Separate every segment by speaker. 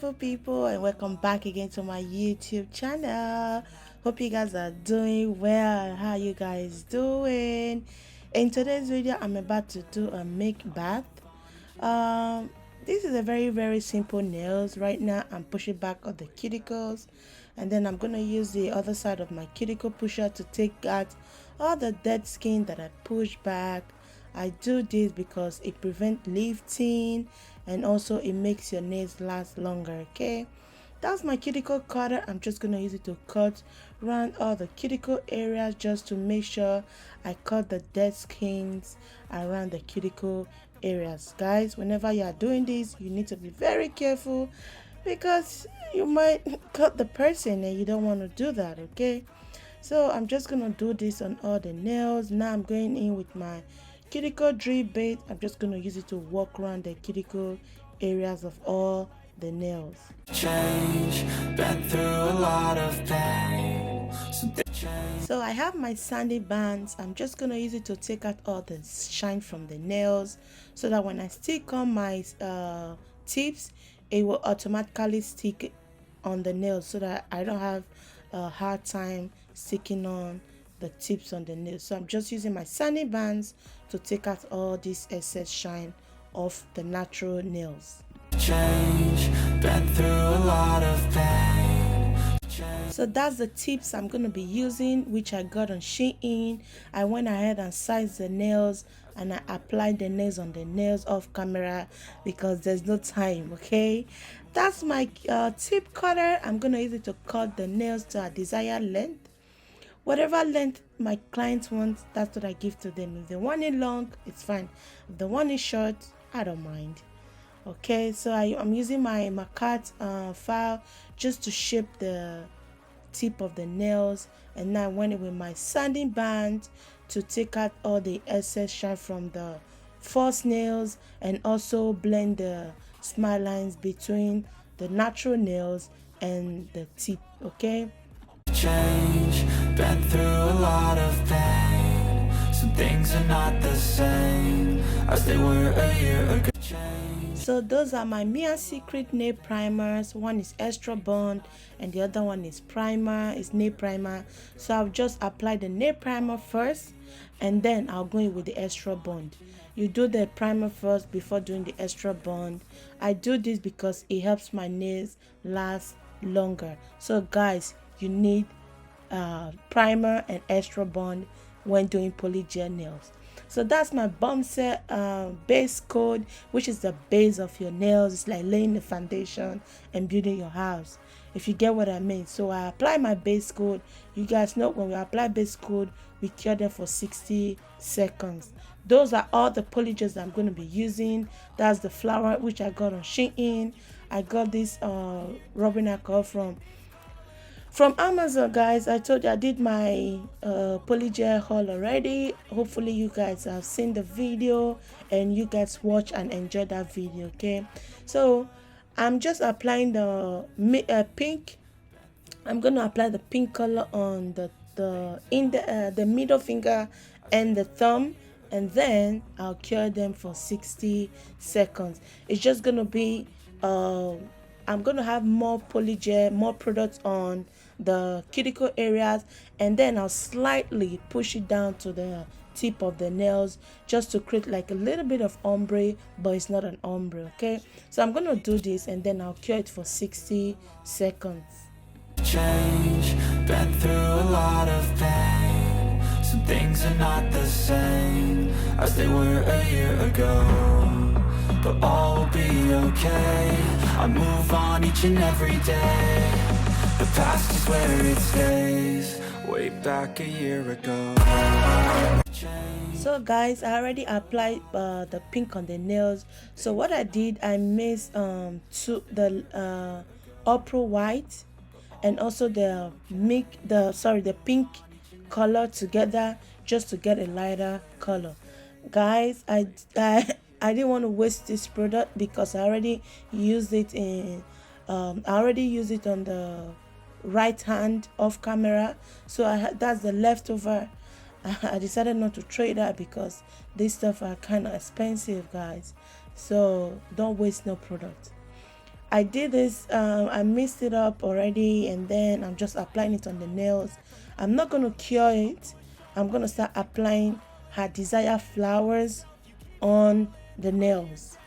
Speaker 1: beautiful people, and welcome back again to my YouTube channel. Hope you guys are doing well. How you guys doing? In today's video, I'm about to do a make bath. This is a very simple nails. Right now I'm pushing back on the cuticles, and then I'm gonna use the other side of my cuticle pusher to take out all the dead skin that I pushed back. I do this because it prevents lifting and also it makes your nails last longer. Okay, that's my cuticle cutter. I'm just gonna use it to cut around all the cuticle areas just to make sure I cut the dead skins around the cuticle areas. Guys, whenever you are doing this, you need to be very careful because you might cut the person and you don't want to do that. Okay, so I'm just gonna do this on all the nails. Now I'm going in with my cuticle drill bit. I'm just going to use it to walk around the cuticle areas of all the nails. Been through a lot of pain. So I have my sandy bands. I'm just going to use it to take out all the shine from the nails so that when I stick on my tips, it will automatically stick on the nails so that I don't have a hard time sticking on the tips on the nails. So I'm just using my sanding bands to take out all this excess shine off the natural nails. Been through a lot of pain. So that's the tips I'm going to be using, which I got on Shein. I went ahead and sized the nails and I applied the nails on the nails off camera because there's no time. Okay, that's my tip cutter. I'm going to use it to cut the nails to a desired length. Whatever length my clients want, that's what I give to them. If they want it long, it's fine. If they want it short, I don't mind. Okay, so I'm using my Macat file just to shape the tip of the nails, and now I went in with my sanding band to take out all the excess shine from the false nails and also blend the smile lines between the natural nails and the tip. Okay, been through a lot of pain. Some things are not the same as they were a year ago. So those are my Mia Secret nail primers. One is extra bond and the other one is primer, is nail primer. So I'll just apply the nail primer first and then I'll go in with the extra bond. You do the primer first before doing the extra bond. I do this because it helps my nails last longer. So guys, you need primer and extra bond when doing polygel nails. So that's my bomb set base coat, which is the base of your nails. It's like laying the foundation and building your house, if you get what I mean. So I apply my base coat. You guys know when we apply base coat, we cure them for 60 seconds. Those are all the polygels I'm going to be using. That's the Floral, which I got on Shein. I got this rubbing alcohol from Amazon. Guys, I told you I did my polygel haul already. Hopefully you guys have seen the video and you guys watch and enjoy that video. Okay, so I'm just applying the pink. I'm going to apply the pink color on the middle finger and the thumb, and then I'll cure them for 60 seconds. It's just going to be I'm going to have more polygel, more products on the cuticle areas, and then I'll slightly push it down to the tip of the nails just to create like a little bit of ombre, but it's not an ombre. Okay, so I'm going to do this and then I'll cure it for 60 seconds. Been through a lot of pain. Some things are not the same as they were a year ago, but all will be okay. I move on each and every day. The past is where it stays. Way back a year ago. So guys, I already applied the pink on the nails. So what I did, I mixed the opera white and also the pink color together just to get a lighter color. Guys, I didn't want to waste this product because I already used it on the right hand off camera. So that's the leftover. I decided not to trade that because these stuff are kind of expensive, guys. So don't waste no product. I did this, I mixed it up already, and then I'm just applying it on the nails. I'm not going to cure it. I'm going to start applying her desired flowers on the nails.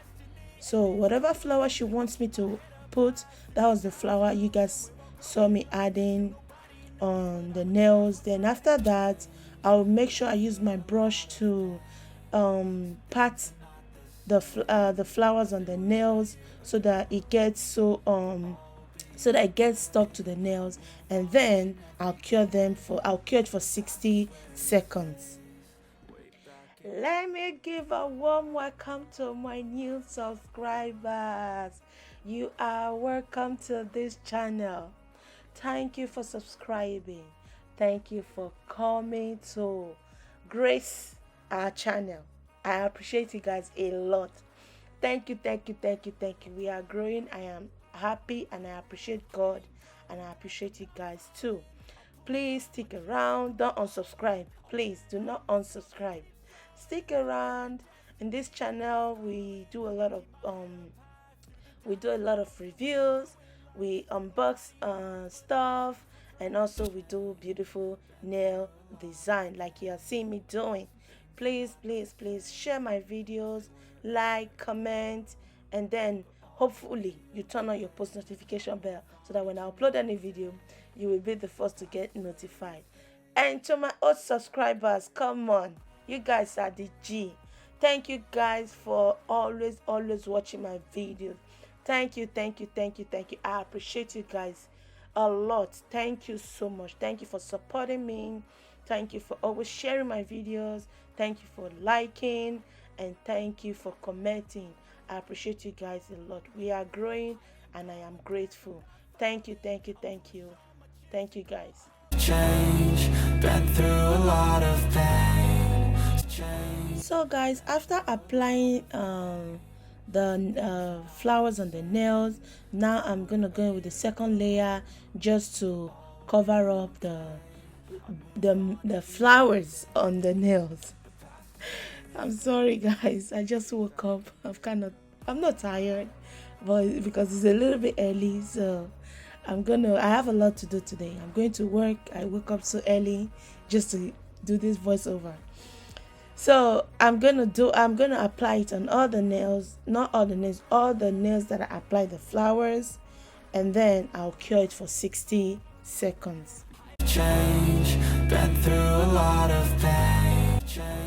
Speaker 1: So whatever flower she wants me to put, that was the flower you guys saw me adding on the nails. Then after that, I'll make sure I use my brush to pat the flowers on the nails so that it gets so that it gets stuck to the nails, and then I'll cure it for 60 seconds. Let me give a warm welcome to my new subscribers. You are welcome to this channel. Thank you for subscribing. Thank you for coming to grace our channel. I appreciate you guys a lot. Thank you. We are growing. I am happy and I appreciate God, and I appreciate you guys too. Please stick around. Don't unsubscribe. Please do not unsubscribe. Stick around. In this channel we do a lot of reviews. We unbox stuff, and also we do beautiful nail design like you are seeing me doing. Please share my videos, like, comment, and then hopefully you turn on your post notification bell so that when I upload any video, you will be the first to get notified. And to my old subscribers, come on, you guys are the G. Thank you guys for always watching my videos. Thank you. I appreciate you guys a lot. Thank you so much. Thank you for supporting me. Thank you for always sharing my videos. Thank you for liking, and thank you for commenting. I appreciate you guys a lot. We are growing and I am grateful. Thank you. Thank you guys. Change, been through a lot of pain. So guys, after applying the flowers on the nails, now I'm gonna go in with the second layer just to cover up the flowers on the nails. I'm sorry guys, I just woke up. I'm not tired, but because it's a little bit early, so I have a lot to do today. I'm going to work. I woke up so early just to do this voiceover. So I'm gonna apply it on all the nails, not all the nails, all the nails that I apply the flowers, and then I'll cure it for 60 seconds. Change, been through a lot of pain.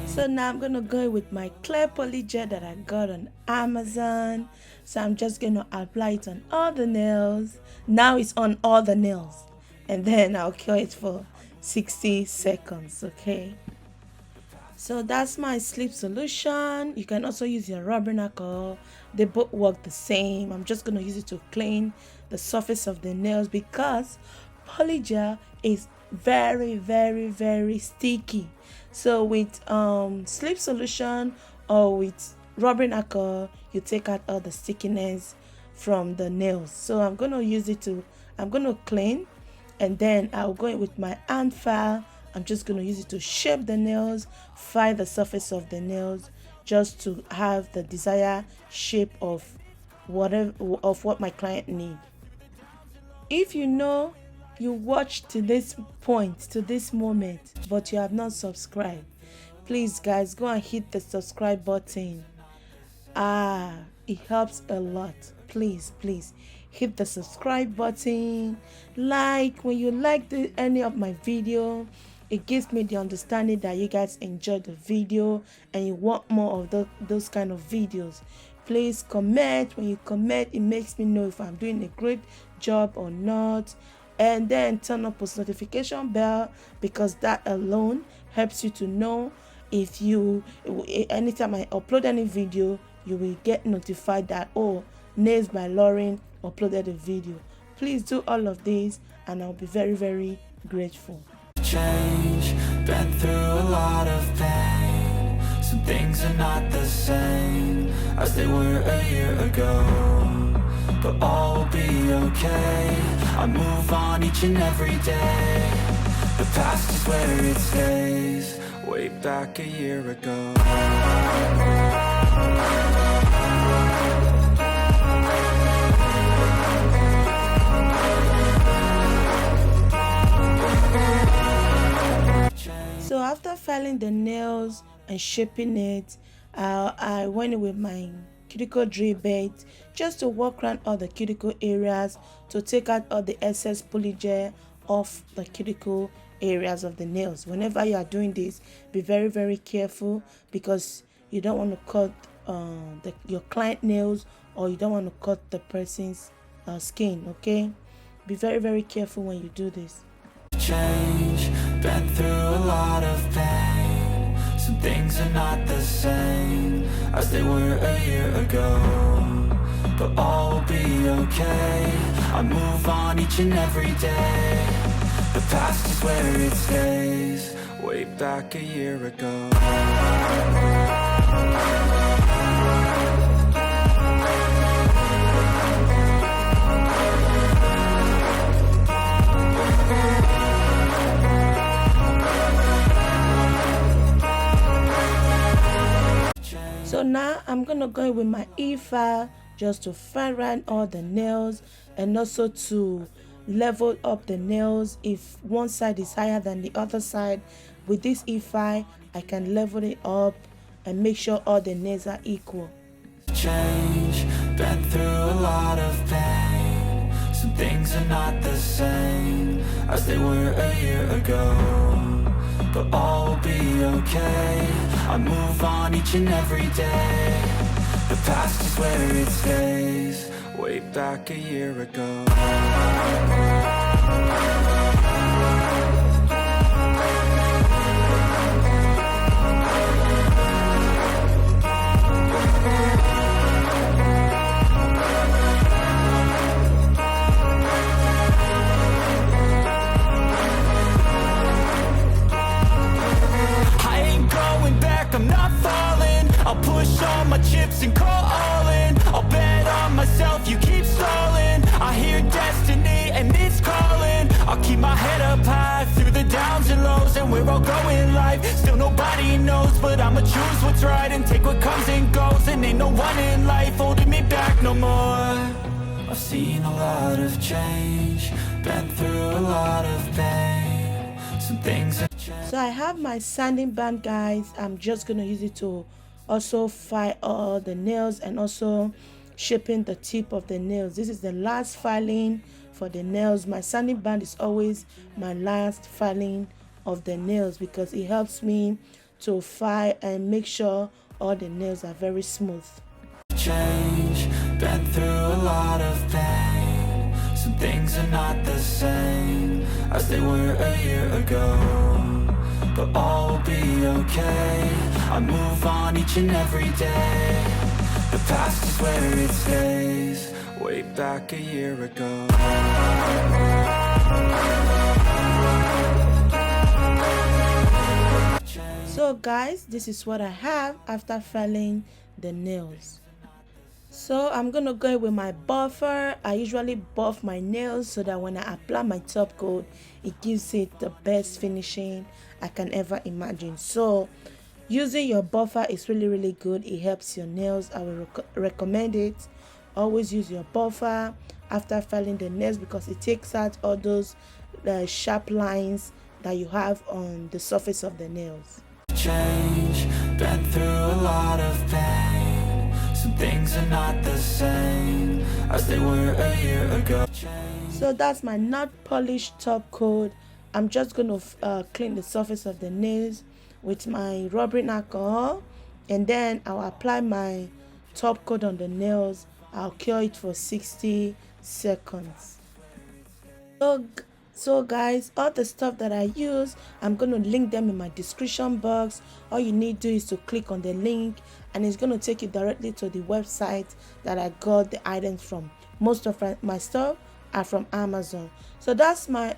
Speaker 1: So now I'm gonna go with my clear polygel that I got on Amazon. So I'm just gonna apply it on all the nails. Now it's on all the nails, and then I'll cure it for 60 seconds. Okay, so that's my sleep solution. You can also use your rubbing alcohol. They both work the same. I'm just gonna use it to clean the surface of the nails because polygel is very sticky. So with sleep solution or with rubbing alcohol, you take out all the stickiness from the nails. So I'm gonna clean, and then I'll go in with my hand file. I'm just gonna use it to shape the nails, file the surface of the nails, just to have the desired shape of what my client needs. If you watched to this point, to this moment, but you have not subscribed, please guys, go and hit the subscribe button. It helps a lot. Please hit the subscribe button. When you like any of my video, it gives me the understanding that you guys enjoy the video and you want more of those kind of videos. Please comment. When you comment, it makes me know if I'm doing a great job or not. And then turn on post notification bell, because that alone helps you to know anytime I upload any video, you will get notified that, oh, Nails by Laureen uploaded a video. Please do all of this and I'll be very grateful. Change, been through a lot of pain. Some things are not the same as they were a year ago, but all will be okay. I move on each and every day. The past is where it stays. Way back a year ago. after filing the nails and shaping it, I went in with my cuticle drill bit just to work around all the cuticle areas to take out all the excess polygel off the cuticle areas of the nails. Whenever you are doing this, be very careful, because you don't want to cut your client nails, or you don't want to cut the person's skin. Okay, be very careful when you do this.
Speaker 2: Change, been through a lot of pain. Some things are not the same as they were a year ago, but all will be okay. I move on each and every day. The past is where it stays, way back a year ago.
Speaker 1: So now I'm gonna go with my e-file just to fine around all the nails, and also to level up the nails. If one side is higher than the other side, with this e-file I can level it up and make sure all the nails are equal.
Speaker 2: Change, been through a lot of pain. Some things are not the same as they were a year ago, but all will be okay. I move on each and every day. The past is where it stays, way back a year ago. I'm not falling, I'll push all my chips and call all in. I'll bet on myself, you keep stalling. I hear destiny and it's calling. I'll keep my head up high through the downs and lows, and we're all growing life. Still nobody knows, but I'ma choose what's right and take what comes and goes. And ain't no one in life holding me back no more. I've seen a lot of change, been through a lot of pain. Some things have changed.
Speaker 1: So I have my sanding band, guys. I'm just gonna use it to also file all the nails and also shaping the tip of the nails. This is the last filing for the nails. My sanding band is always my last filing of the nails, because it helps me to file and make sure all the nails are very smooth.
Speaker 2: Change, been through a lot of pain. Some things are not the same as they were a year ago, but all will be okay. I move on each and every day. The past is where it stays, way back a year ago.
Speaker 1: So guys, this is what I have after filing the nails. So I'm gonna go with my buffer. I usually buff my nails so that when I apply my top coat, it gives it the best finishing I can ever imagine. So using your buffer is really good. It helps your nails. I will recommend it. Always use your buffer after filing the nails, because it takes out all those sharp lines that you have on the surface of the nails.
Speaker 2: Change, been through a lot of pain. Some things are not the same as they were a year ago.
Speaker 1: So that's my NotPolish top coat. I'm just going to clean the surface of the nails with my rubbing alcohol, and then I'll apply my top coat on the nails. I'll cure it for 60 seconds. So guys, all the stuff that I use, I'm going to link them in my description box. All you need to do is to click on the link, and it's going to take you directly to the website that I got the items from. Most of my stuff are from Amazon. So that's my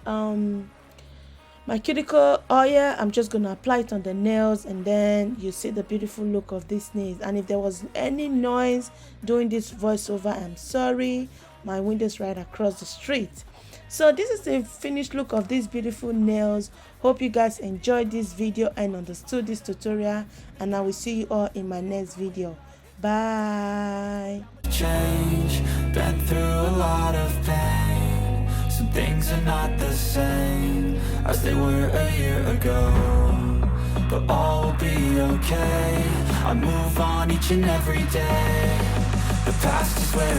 Speaker 1: my cuticle oil. I'm just going to apply it on the nails, and then you see the beautiful look of these nails. And if there was any noise during this voiceover, I'm sorry. My window's right across the street. So this is the finished look of these beautiful nails. Hope you guys enjoyed this video and understood this tutorial, and I will see you all in my next video. Bye.
Speaker 2: Change, been through a lot of pain. Some things are not the same as they were a year ago, but all will be okay. I move on each and every day. The past is where